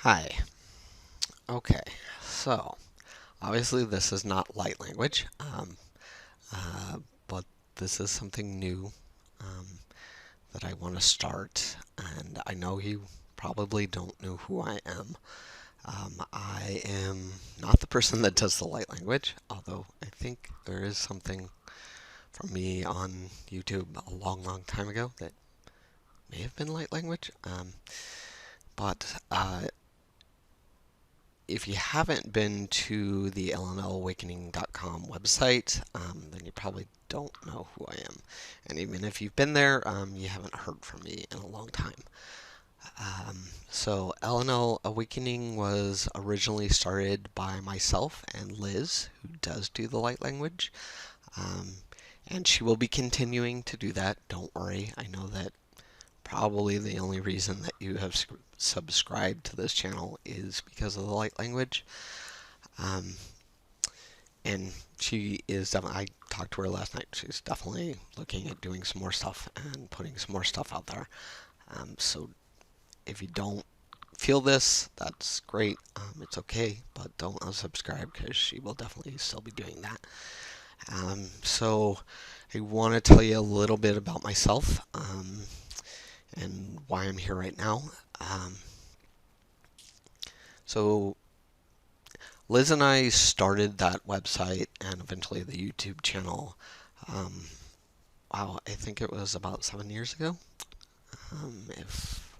Hi. Okay, so obviously this is not light language, uh, but this is something new um, that I want to start, and I know you probably don't know who I am. I am not the person that does the light language, although I think there is something from me on YouTube a long, long time ago that may have been light language. But if you haven't been to the lnlawakening.com website, then you probably don't know who I am. And even if you've been there, you haven't heard from me in a long time. So LNL Awakening was originally started by myself and Liz, who does do the light language. Um, and she will be continuing to do that. Don't worry. I know that probably the only reason that you have subscribed to this channel is because of the light language. Um, and she is definitely, I talked to her last night. She's definitely looking at doing some more stuff and putting some more stuff out there. So if you don't feel this, that's great. It's okay, but don't unsubscribe because she will definitely still be doing that. So I want to tell you a little bit about myself and why I'm here right now. Um, so Liz and I started that website and eventually the YouTube channel. Um, wow, I think it was about 7 years ago, if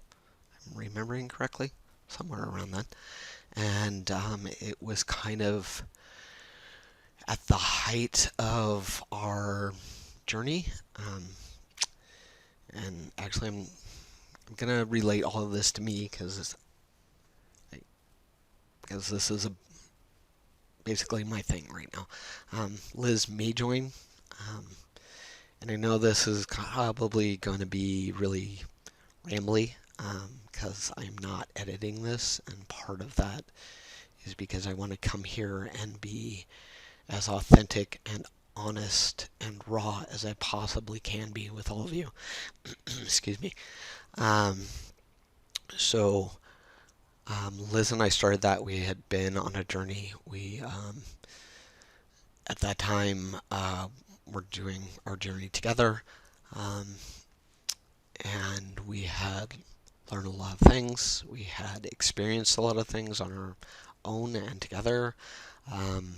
I'm remembering correctly, somewhere around then. And it was kind of at the height of our journey. And actually, I'm gonna relate all of this to me because this is basically my thing right now. Liz may join. Um, And I know this is probably going to be really rambly because I'm not editing this, and part of that is because I want to come here and be as authentic and honest and raw as I possibly can be with all of you. Excuse me. Um, so Liz and I started that. We had been on a journey. We at that time were doing our journey together. Um, and we had learned a lot of things. We had experienced a lot of things on our own and together. Um,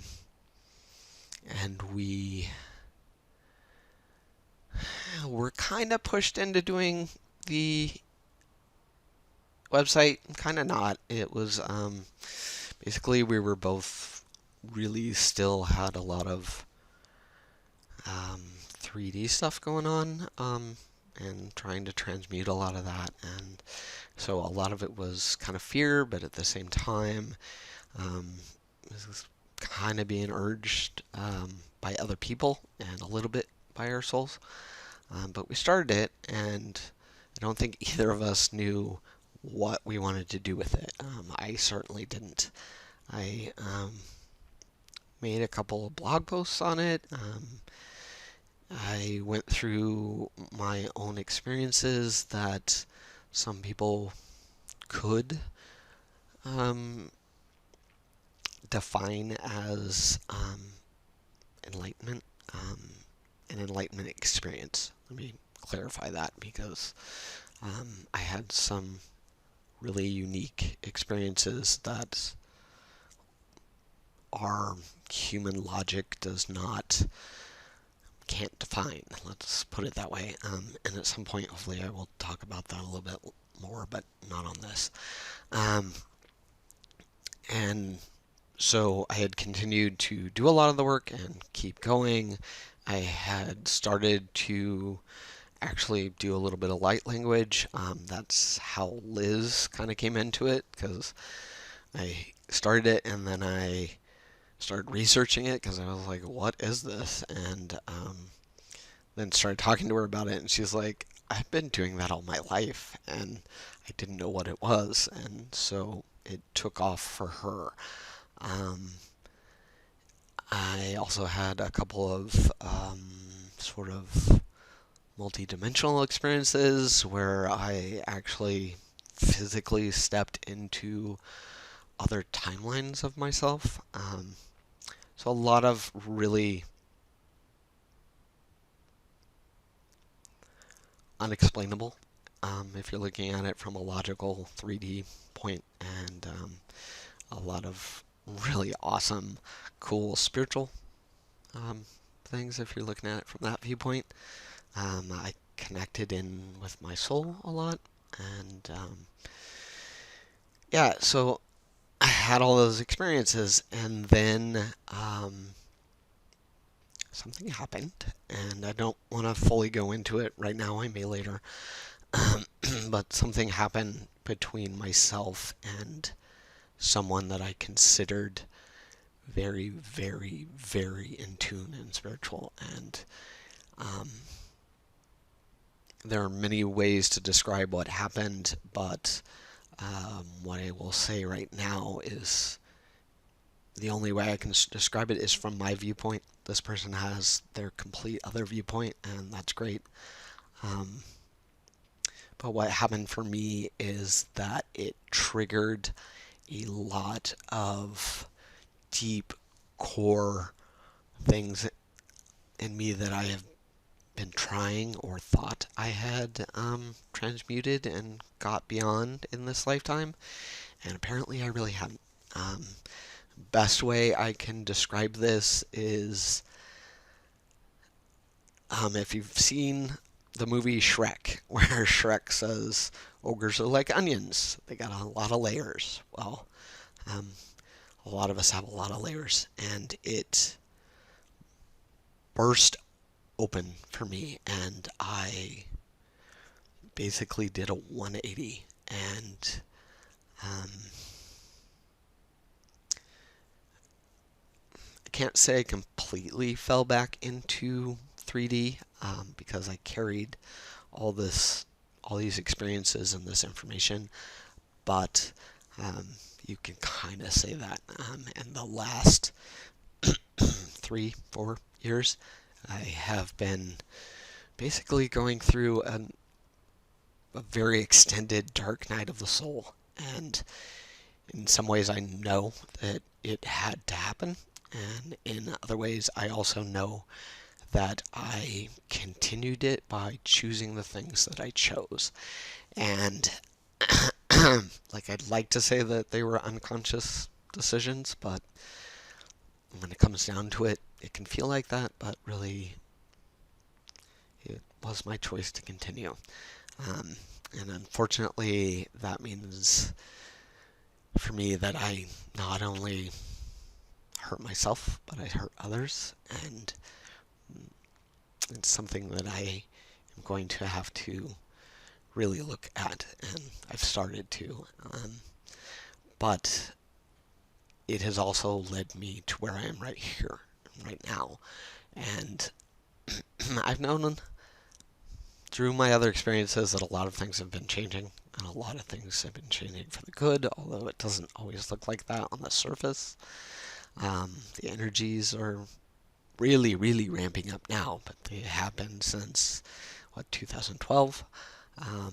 and we were kind of pushed into doing the website, kind of not. It was basically we were both really still had a lot of 3D stuff going on and trying to transmute a lot of that. And so a lot of it was kind of fear, but at the same time, this is kind of being urged by other people and a little bit by our souls. But we started it, and I don't think either of us knew what we wanted to do with it. I certainly didn't. I made a couple of blog posts on it. I went through my own experiences that some people could um, define as enlightenment, um, an enlightenment experience. Let me clarify that because I had some really unique experiences that our human logic does not can't define. Let's put it that way. And at some point, hopefully, I will talk about that a little bit more, but not on this. Um, and so I had continued to do a lot of the work and keep going. I had started to actually do a little bit of light language. That's how Liz kind of came into it because I started it and then I started researching it because I was like, what is this? And then started talking to her about it, and she's like, I've been doing that all my life, and I didn't know what it was, and so it took off for her. Um, I also had a couple of sort of multi-dimensional experiences where I actually physically stepped into other timelines of myself. So a lot of really unexplainable, if you're looking at it from a logical 3D point, and a lot of really awesome, cool spiritual um, things if you're looking at it from that viewpoint. I connected in with my soul a lot, and yeah, so I had all those experiences, and then something happened, and I don't want to fully go into it right now. I may later, but something happened between myself and someone that I considered very, very, very in tune and spiritual. And um, there are many ways to describe what happened, but what I will say right now is the only way I can describe it is from my viewpoint. This person has their complete other viewpoint, and that's great. Um, but what happened for me is that it triggered a lot of deep core things in me that I have been trying or thought I had transmuted and got beyond in this lifetime, and apparently I really haven't. Best way I can describe this is if you've seen the movie Shrek, where Shrek says ogres are like onions, they got a lot of layers. Well, um, a lot of us have a lot of layers, and it burst open for me, and I basically did a 180, and um, I can't say I completely fell back into 3D because I carried all these experiences and this information, but you can kind of say that. In the last 3, 4 years, I have been basically going through a very extended dark night of the soul, and in some ways I know that it had to happen, and in other ways I also know that I continued it by choosing the things that I chose. And like, I'd like to say that they were unconscious decisions, but when it comes down to it, it can feel like that, but really it was my choice to continue. Um, and unfortunately, that means for me that I not only hurt myself, but I hurt others, and it's something that I am going to have to really look at, and I've started to. But it has also led me to where I am right here, right now. And I've known through my other experiences that a lot of things have been changing, and a lot of things have been changing for the good, although it doesn't always look like that on the surface. The energies are really, really ramping up now, but they have been since, 2012. Um,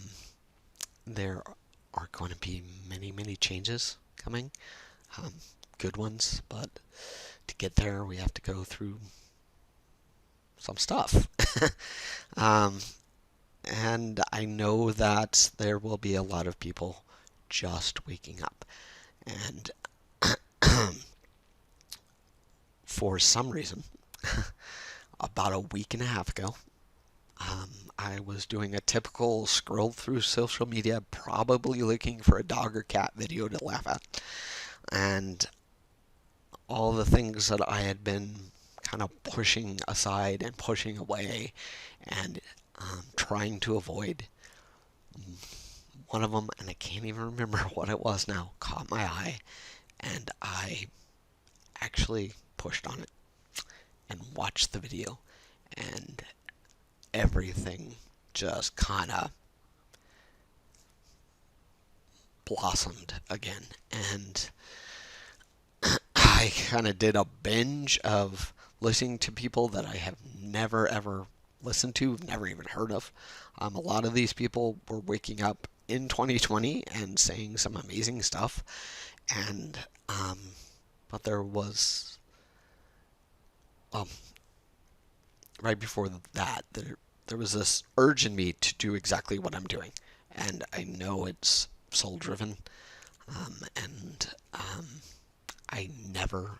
there are going to be many, many changes coming, um, good ones, but to get there, we have to go through some stuff. um, and I know that there will be a lot of people just waking up. And for some reason, about a week and a half ago, I was doing a typical scroll through social media, probably looking for a dog or cat video to laugh at. And all the things that I had been kind of pushing aside and pushing away and trying to avoid, one of them, and I can't even remember what it was now, caught my eye, and I actually pushed on it and watched the video, and everything just kind of blossomed again. And I kind of did a binge of listening to people that I have never ever listened to, never even heard of. A lot of these people were waking up in 2020 and saying some amazing stuff. And, but there was, well, right before that, there was this urge in me to do exactly what I'm doing. And I know it's soul driven. And I never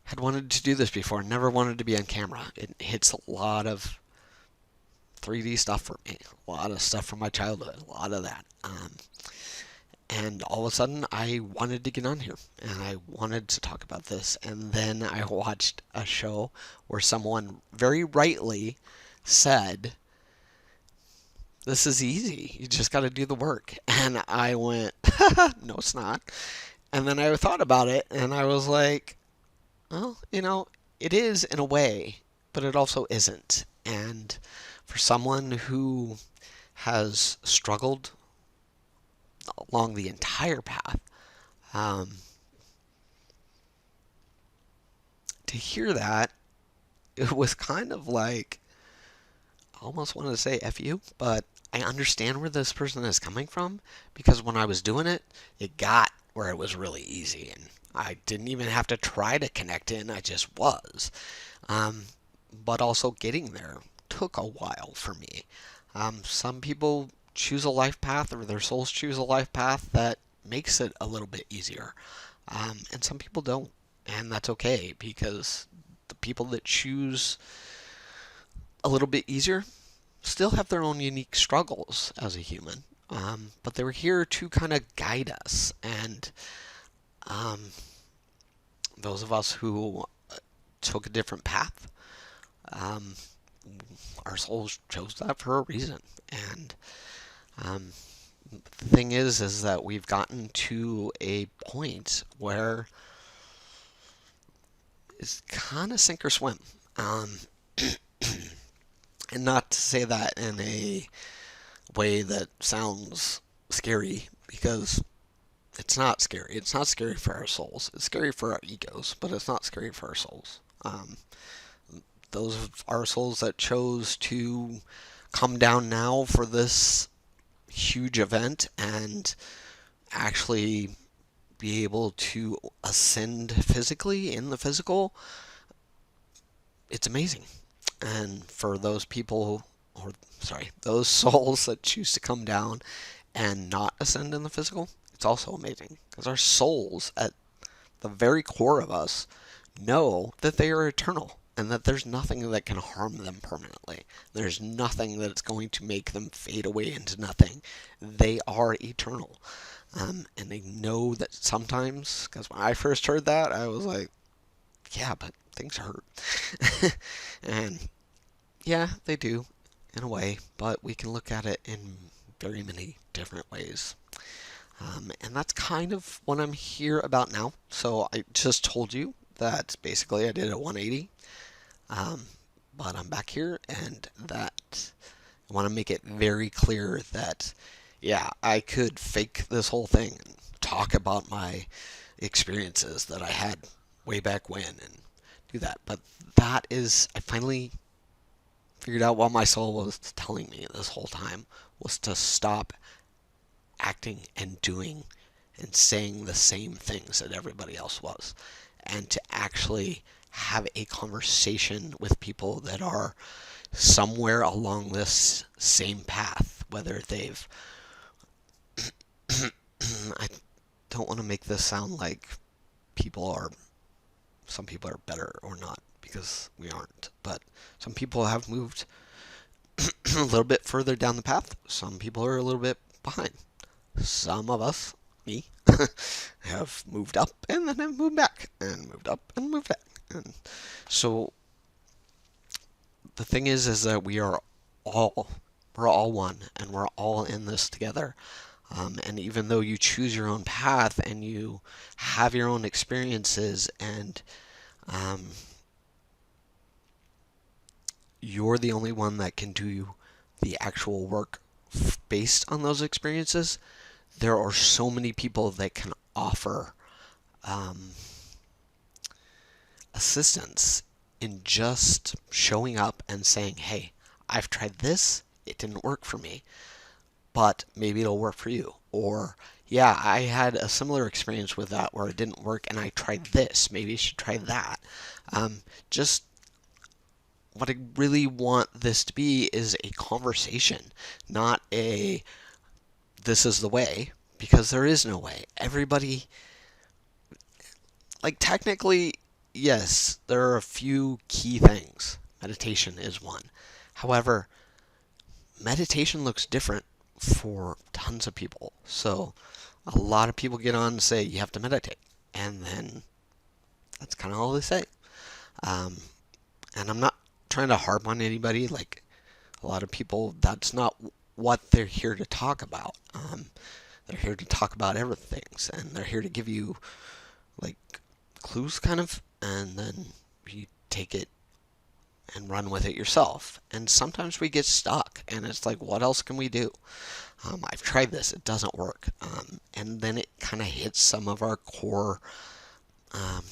had wanted to do this before. Never wanted to be on camera. It hits a lot of 3D stuff for me. A lot of stuff from my childhood. A lot of that. And all of a sudden, I wanted to get on here. And I wanted to talk about this. And then I watched a show where someone very rightly said, this is easy. You just got to do the work. And I went, no, it's not. And then I thought about it, and I was like, well, it is in a way, but it also isn't. And for someone who has struggled along the entire path, to hear that, it was kind of like, I almost wanted to say F you, but I understand where this person is coming from, because when I was doing it, it got where it was really easy, and I didn't even have to try to connect in, I just was. But also getting there took a while for me. Some people choose a life path, or their souls choose a life path that makes it a little bit easier. And some people don't, and that's okay, because the people that choose a little bit easier still have their own unique struggles as a human. But they were here to kind of guide us. And those of us who took a different path, our souls chose that for a reason. And the thing is that we've gotten to a point where it's kind of sink or swim. And not to say that in a way that sounds scary, because it's not scary. It's not scary for our souls. It's scary for our egos, but it's not scary for our souls. Those of our souls that chose to come down now for this huge event and actually be able to ascend physically in the physical, it's amazing. And for those people, those souls that choose to come down and not ascend in the physical, it's also amazing. Because our souls, at the very core of us, know that they are eternal, and that there's nothing that can harm them permanently. There's nothing that's going to make them fade away into nothing. They are eternal. And they know that sometimes, because when I first heard that, I was like, yeah, but things hurt. And yeah, they do, in a way, but we can look at it in very many different ways. And that's kind of what I'm here about now. So I just told you that basically I did a 180, but I'm back here, and that I want to make it very clear that, yeah, I could fake this whole thing and talk about my experiences that I had way back when and do that. But that is, I finally figured out what my soul was telling me this whole time, was to stop acting and doing and saying the same things that everybody else was, and to actually have a conversation with people that are somewhere along this same path, whether they've I don't want to make this sound like some people are better or not, because we aren't, but some people have moved a little bit further down the path. Some people are a little bit behind. Some of us, me, have moved up and then have moved back, and moved up and moved back. And so the thing is that we're all one, and we're all in this together. And even though you choose your own path and you have your own experiences, and you're the only one that can do the actual work based on those experiences, there are so many people that can offer assistance in just showing up and saying, hey, I've tried this, it didn't work for me. but maybe it'll work for you. Or, yeah, I had a similar experience with that where it didn't work and I tried this. Maybe you should try that. Just what I really want this to be is a conversation, not a this is the way, because there is no way. Everybody, like, technically, yes, there are a few key things. Meditation is one. However, meditation looks different for tons of people. So a lot of people get on and say you have to meditate, and then that's kind of all they say. Um, and I'm not trying to harp on anybody. Like, a lot of people, that's not what they're here to talk about. They're here to talk about everything, and they're here to give you like clues, kind of, and then you take it and run with it yourself. And sometimes we get stuck, and it's like, what else can we do? I've tried this; it doesn't work, and then it kind of hits some of our um,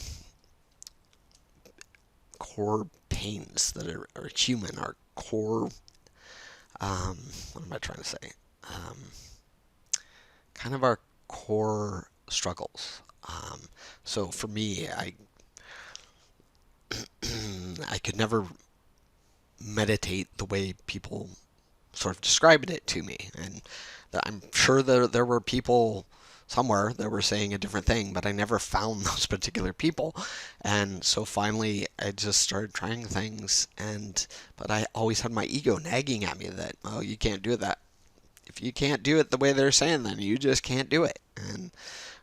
core pains that are human, our core. What am I trying to say? Um, Kind of our core struggles. So for me, I could never meditate the way people sort of described it to me, and I'm sure there were people somewhere that were saying a different thing, but I never found those particular people. And so finally, I just started trying things, and but I always had my ego nagging at me that, oh, you can't do that. If you can't do it the way they're saying, then you just can't do it. And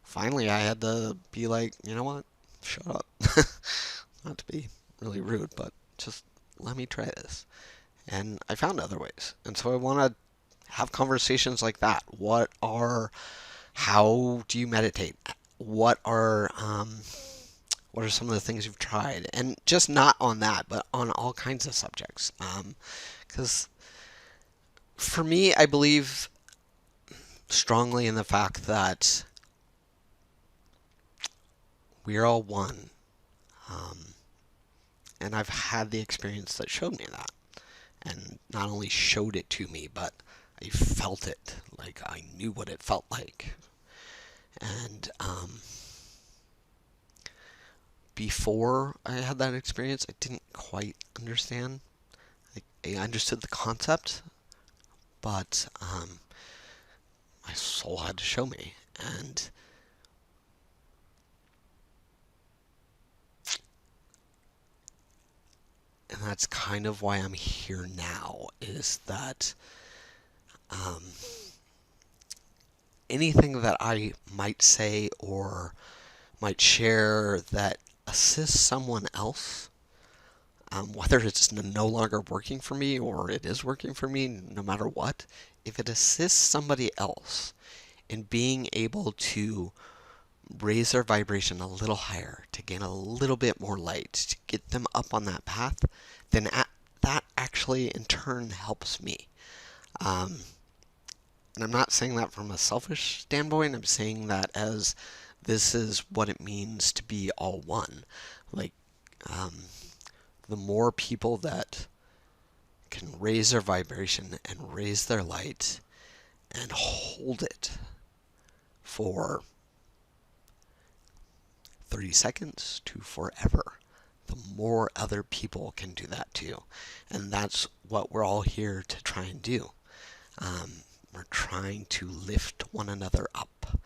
finally, I had to be like, you know what? Shut up. Not to be really rude, but just let me try this. And I found other ways. And so I want to have conversations like that. How do you meditate? What are some of the things you've tried? And just not on that, but on all kinds of subjects. Because for me, I believe strongly in the fact that we're all one. Um, and I've had the experience that showed me that. And not only showed it to me, but I felt it. Like, I knew what it felt like. And before I had that experience, I didn't quite understand. I understood the concept, but my soul had to show me. And that's kind of why I'm here now, is that um, anything that I might say or might share that assists someone else, whether it's no longer working for me or it is working for me, no matter what, if it assists somebody else in being able to raise their vibration a little higher, to gain a little bit more light, to get them up on that path, then that actually in turn helps me. Um, and I'm not saying that from a selfish standpoint. I'm saying that as this is what it means to be all one. Like, um, the more people that can raise their vibration and raise their light and hold it for 30 seconds to forever, the more other people can do that too. And that's what we're all here to try and do. We're trying to lift one another up.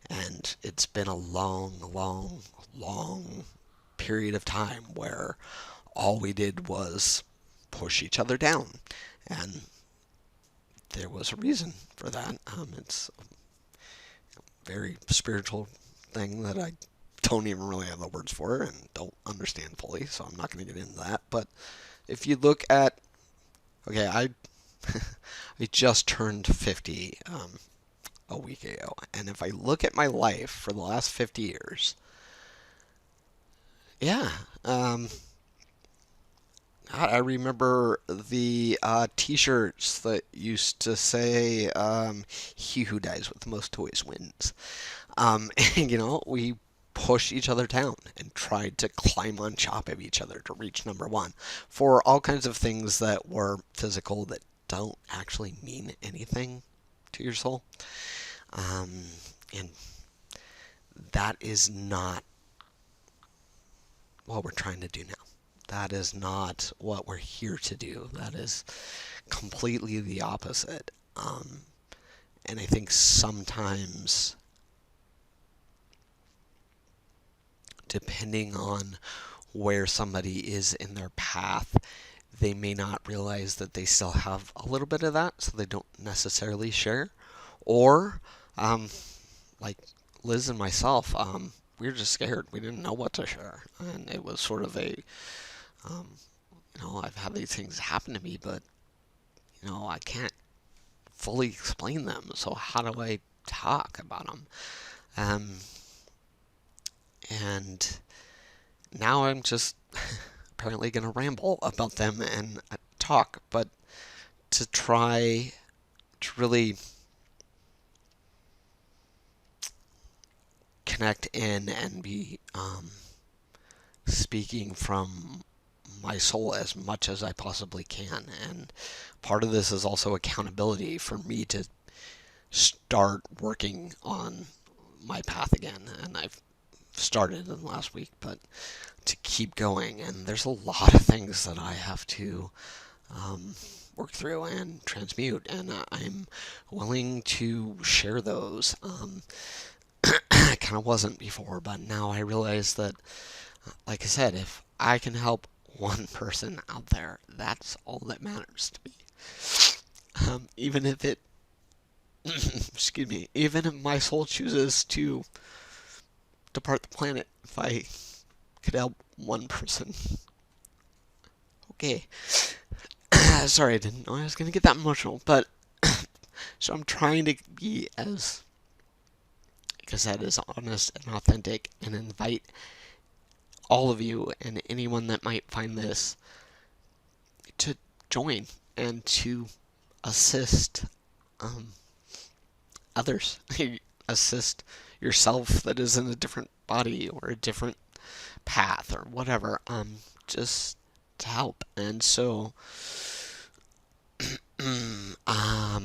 And it's been a long, long, long period of time where all we did was push each other down. And there was a reason for that. It's a very spiritual thing that I don't even really have the words for and don't understand fully, so I'm not going to get into that. But if you look at, okay, I I just turned 50 a week ago, and if I look at my life for the last 50 years, yeah, I remember the T-shirts that used to say, "He who dies with the most toys wins." We pushed each other down and tried to climb on top of each other to reach number one for all kinds of things that were physical that don't actually mean anything to your soul. And that is not what we're trying to do now. That is not what we're here to do. That is completely the opposite. And I think sometimes, depending on where somebody is in their path, they may not realize that they still have a little bit of that, so they don't necessarily share. Or, like Liz and myself, we were just scared. We didn't know what to share. And it was sort of um, I've had these things happen to me, but, I can't fully explain them. So how do I talk about them? Um, and now I'm just apparently going to ramble about them and talk, but to try to really connect in and be speaking from my soul as much as I possibly can. And part of this is also accountability for me to start working on my path again. And I've started in the last week, but to keep going. And there's a lot of things that I have to work through and transmute, and I'm willing to share those. I kind of wasn't before, but now I realize that, like I said, if I can help one person out there, that's all that matters to me. Even if it, excuse me, even if my soul chooses to depart the planet, if I could help one person, okay. Sorry, I didn't know I was going to get that emotional, but so I'm trying to be as, like I said, as honest and authentic, and invite all of you and anyone that might find this to join and to assist others. Assist yourself that is in a different body or a different path or whatever, just to help. And so I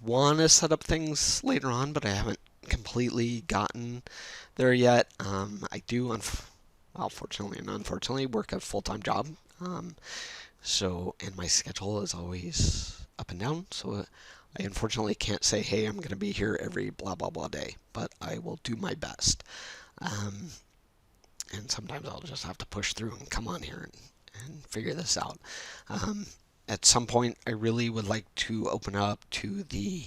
want to set up things later on, but I haven't completely gotten there yet. I do, fortunately and unfortunately, work a full-time job. And my schedule is always up and down. So I unfortunately can't say, hey, I'm going to be here every blah, blah, blah day, but I will do my best. And sometimes I'll just have to push through and come on here and figure this out. At some point, I really would like to open up to the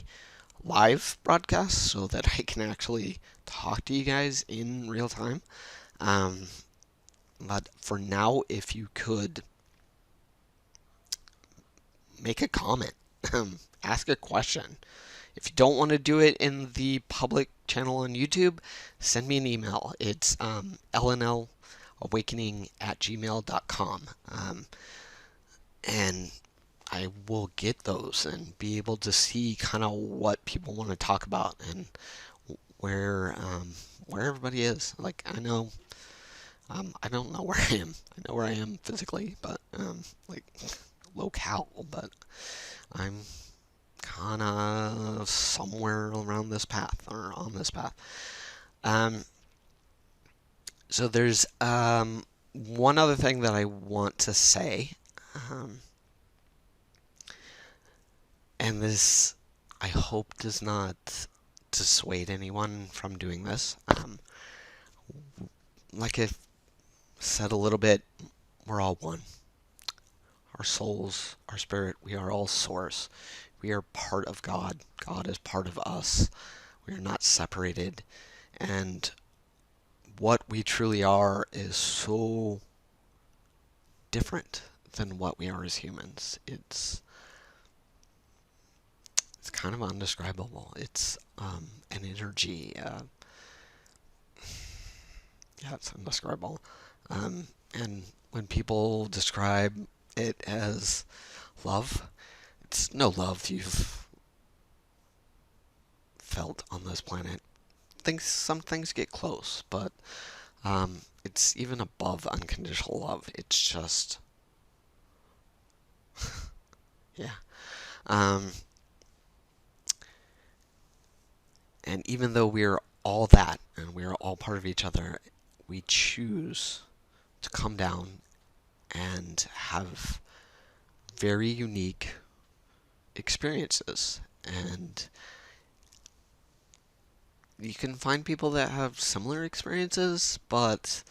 live broadcast so that I can actually talk to you guys in real time. But for now, if you could make a comment, ask a question. If you don't want to do it in the public channel on YouTube, send me an email. It's lnlawakening@gmail.com. And I will get those and be able to see kind of what people want to talk about and where everybody is. Like, I know, I don't know where I am. I know where I am physically, but like locale, but I'm kind of somewhere around this path or on this path. So there's one other thing that I want to say. And this, I hope, does not dissuade anyone from doing this. Like I said a little bit, we're all one. Our souls, our spirit, we are all source. We are part of God. God is part of us. We are not separated. And what we truly are is so different than what we are as humans. It's kind of undescribable. It's an energy. Yeah, it's indescribable. And when people describe it as love, it's no love you've felt on this planet. Some things get close, but it's even above unconditional love. It's just, yeah. And even though we're all that and we're all part of each other, we choose to come down and have very unique experiences. And you can find people that have similar experiences, but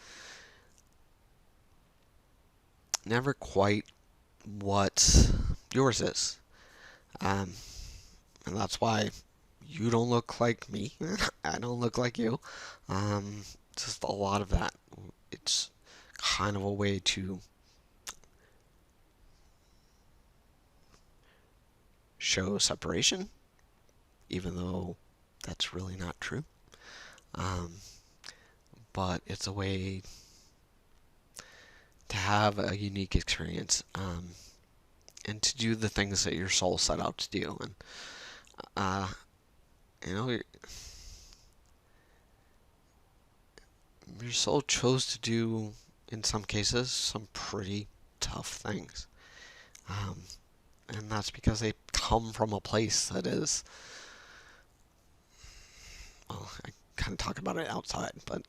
never quite what yours is. Um, and that's why you don't look like me. I don't look like you. Um, just a lot of that. It's kind of a way to show separation, even though that's really not true. Um, but it's a way to have a unique experience, and to do the things that your soul set out to do. And uh, you know, your soul chose to do, in some cases, some pretty tough things. Um, and that's because they come from a place that is, well, I kind of talk about it outside, but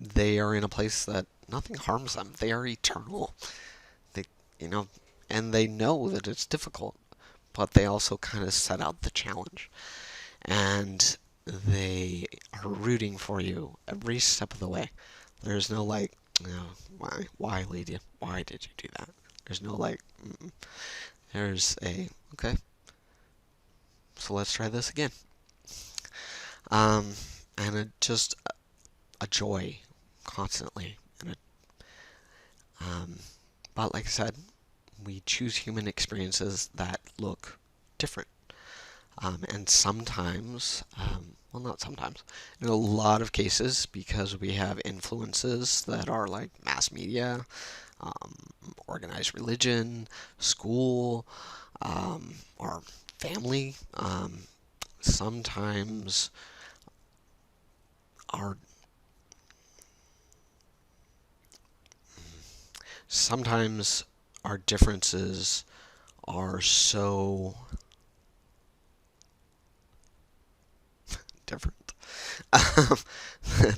they are in a place that nothing harms them. They are eternal. They, you know, and they know that it's difficult, but they also kind of set out the challenge. And they are rooting for you every step of the way. There's no like, no, why, Lydia? Why did you do that? There's no like, there's a, okay, so let's try this again. Um, and just a joy constantly. Um, but like I said, we choose human experiences that look different. And sometimes, well, not sometimes, in a lot of cases, because we have influences that are like mass media, um, organized religion, school, or family, sometimes our sometimes our differences are so different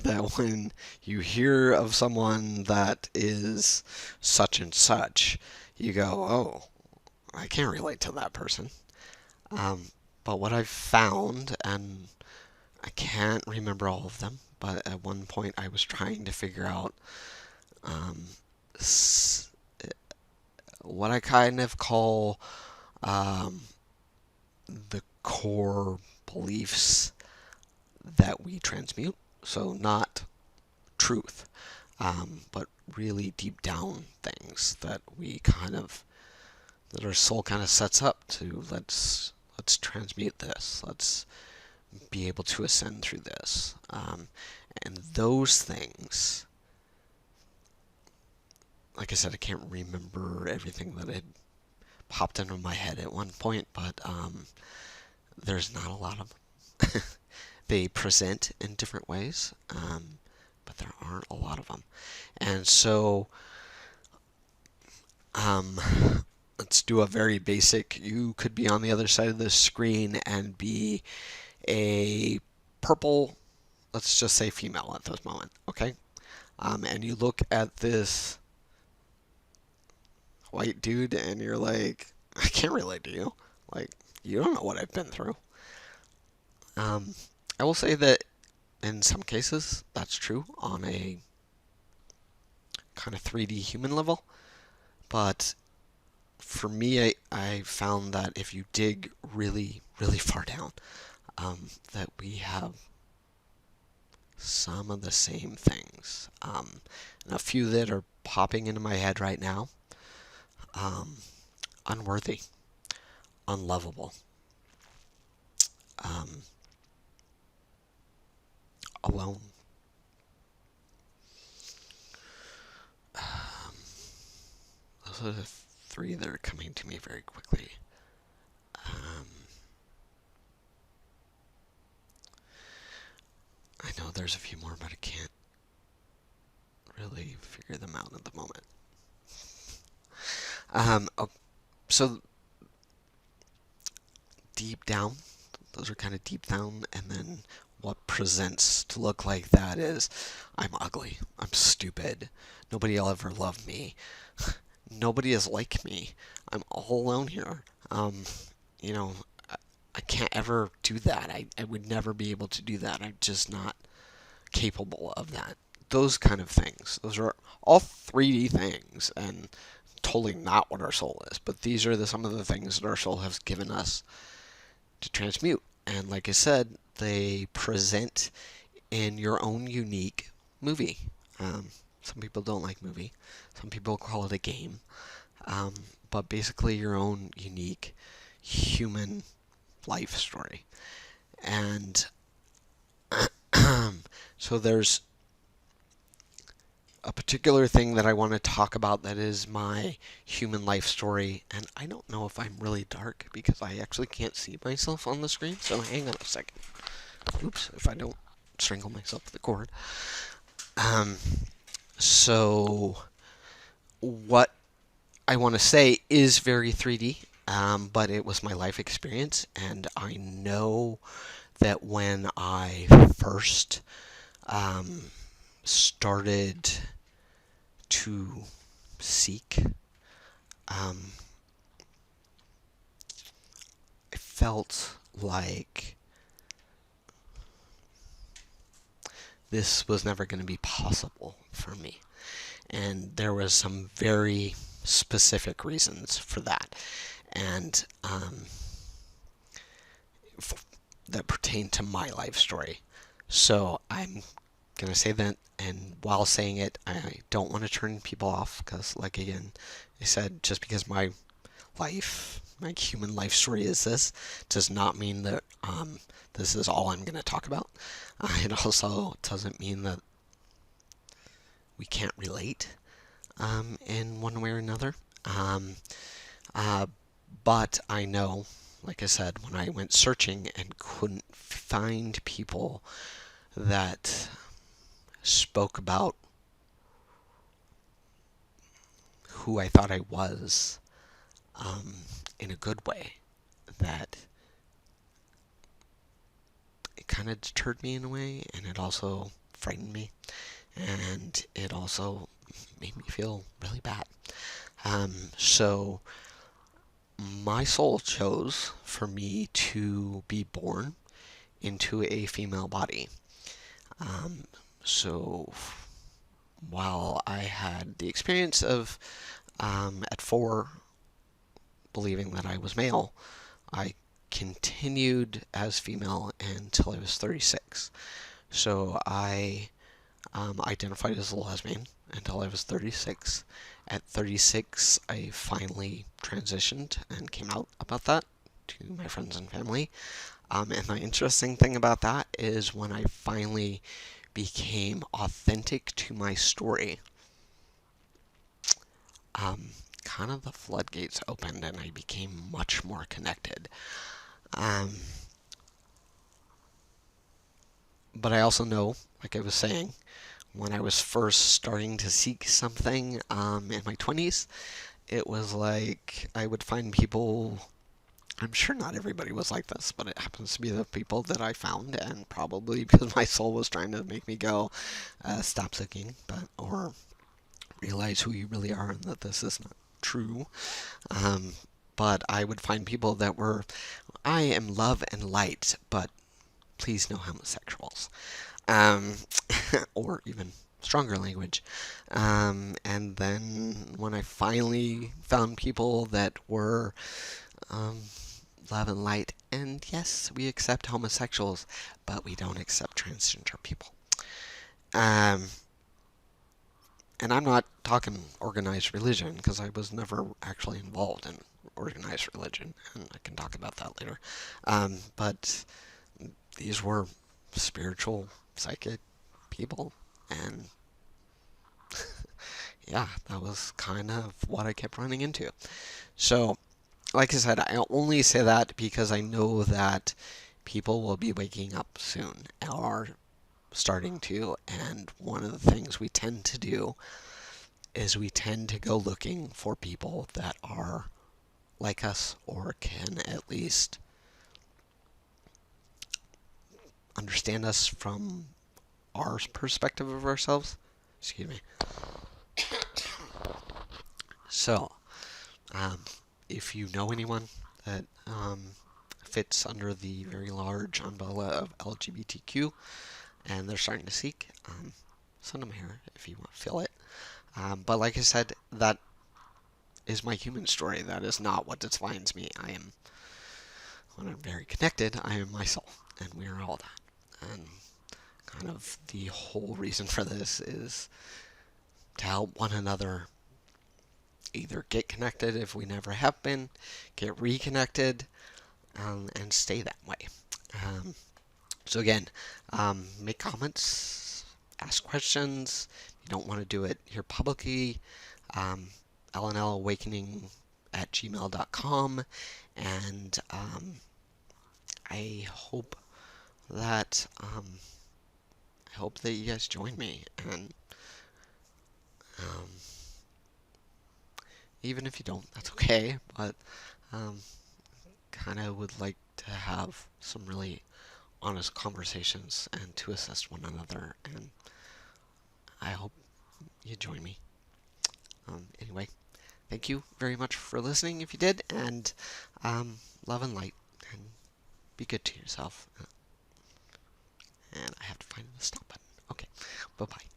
that when you hear of someone that is such and such, you go, oh, I can't relate to that person. Um, but what I've found, and I can't remember all of them, but at one point I was trying to figure out um, what I kind of call um, the core beliefs that we transmute. So, not truth, but really deep down things that we kind of, that our soul kind of sets up to, let's transmute this. Let's be able to ascend through this. And those things, like I said, I can't remember everything that had popped into my head at one point, but there's not a lot of them. They present in different ways, but there aren't a lot of them. And so, um, let's do a very basic. You could be on the other side of the screen and be a purple, let's just say female at this moment, okay? And you look at this white dude and you're like, I can't relate to you. Like, you don't know what I've been through. Um, I will say that in some cases that's true on a kind of 3D human level, but for me, I found that if you dig really, really far down, that we have some of the same things. And a few that are popping into my head right now: um, unworthy, unlovable, um, alone. Um, those are the three that are coming to me very quickly. Um, I know there's a few more, but I can't really figure them out at the moment. So deep down, Those are kind of deep down. And then what presents to look like that is I'm ugly. I'm stupid. Nobody will ever love me. Nobody is like me. I'm all alone here. You know, I can't ever do that. I would never be able to do that. I'm just not capable of that. Those kind of things. Those are all 3D things and totally not what our soul is. But these are some of the things that our soul has given us to transmute. And like I said, they present in your own unique movie. Some people don't like movie. Some people call it a game. But basically your own unique human life story. And so there's a particular thing that I want to talk about that is my human life story. And I don't know if I'm really dark because I actually can't see myself on the screen. So hang on a second. Oops, if I don't strangle myself with the cord. So what I want to say is very 3D, but it was my life experience. And I know that when I first started to seek, I felt like this was never going to be possible for me. And there was some very specific reasons for that. And that pertain to my life story. So I'm going to say that, and while saying it, I don't want to turn people off because, like again, I said, just because my human life story is this, does not mean that this is all I'm going to talk about. It also doesn't mean that we can't relate in one way or another. But I know, like I said, when I went searching and couldn't find people that spoke about who I thought I was in a good way, that it kind of deterred me in a way, and it also frightened me, and it also made me feel really bad. So my soul chose for me to be born into a female body. So while I had the experience of at 4 believing that I was male, I continued as female until I was 36. So I identified as a lesbian until I was 36. At 36, I finally transitioned and came out about that to my friends and family. And the interesting thing about that is when I finally became authentic to my story, kind of the floodgates opened and I became much more connected. But I also know, like I was saying, when I was first starting to seek something in my 20s, it was like I would find people. I'm sure not everybody was like this, but it happens to be the people that I found, and probably because my soul was trying to make me go, stop looking, or realize who you really are and that this is not true. But I would find people that were, I am love and light, but please no homosexuals. Or even stronger language. And then when I finally found people that were love and light, and yes, we accept homosexuals, but we don't accept transgender people. And I'm not talking organized religion because I was never actually involved in organized religion, and I can talk about that later. But these were spiritual, psychic people, and yeah, that was kind of what I kept running into. So, like I said, I only say that because I know that people will be waking up soon, or starting to, and one of the things we tend to do is we tend to go looking for people that are like us or can at least understand us from our perspective of ourselves. Excuse me. So, um, if you know anyone that fits under the very large umbrella of LGBTQ and they're starting to seek, send them here if you want to feel it. But like I said, that is my human story. That is not what defines me. When I'm very connected, I am myself, and we are all that. And kind of the whole reason for this is to help one another either get connected if we never have been, get reconnected, and stay that way. Um, so again, make comments, ask questions. If you don't want to do it here publicly, lnlawakening at gmail.com, and I hope that you guys join me, and um, even if you don't, that's okay. But um, kind of would like to have some really honest conversations and to assist one another, and I hope you join me. Anyway, thank you very much for listening if you did, and love and light, and be good to yourself. And I have to find the stop button. Okay, bye bye.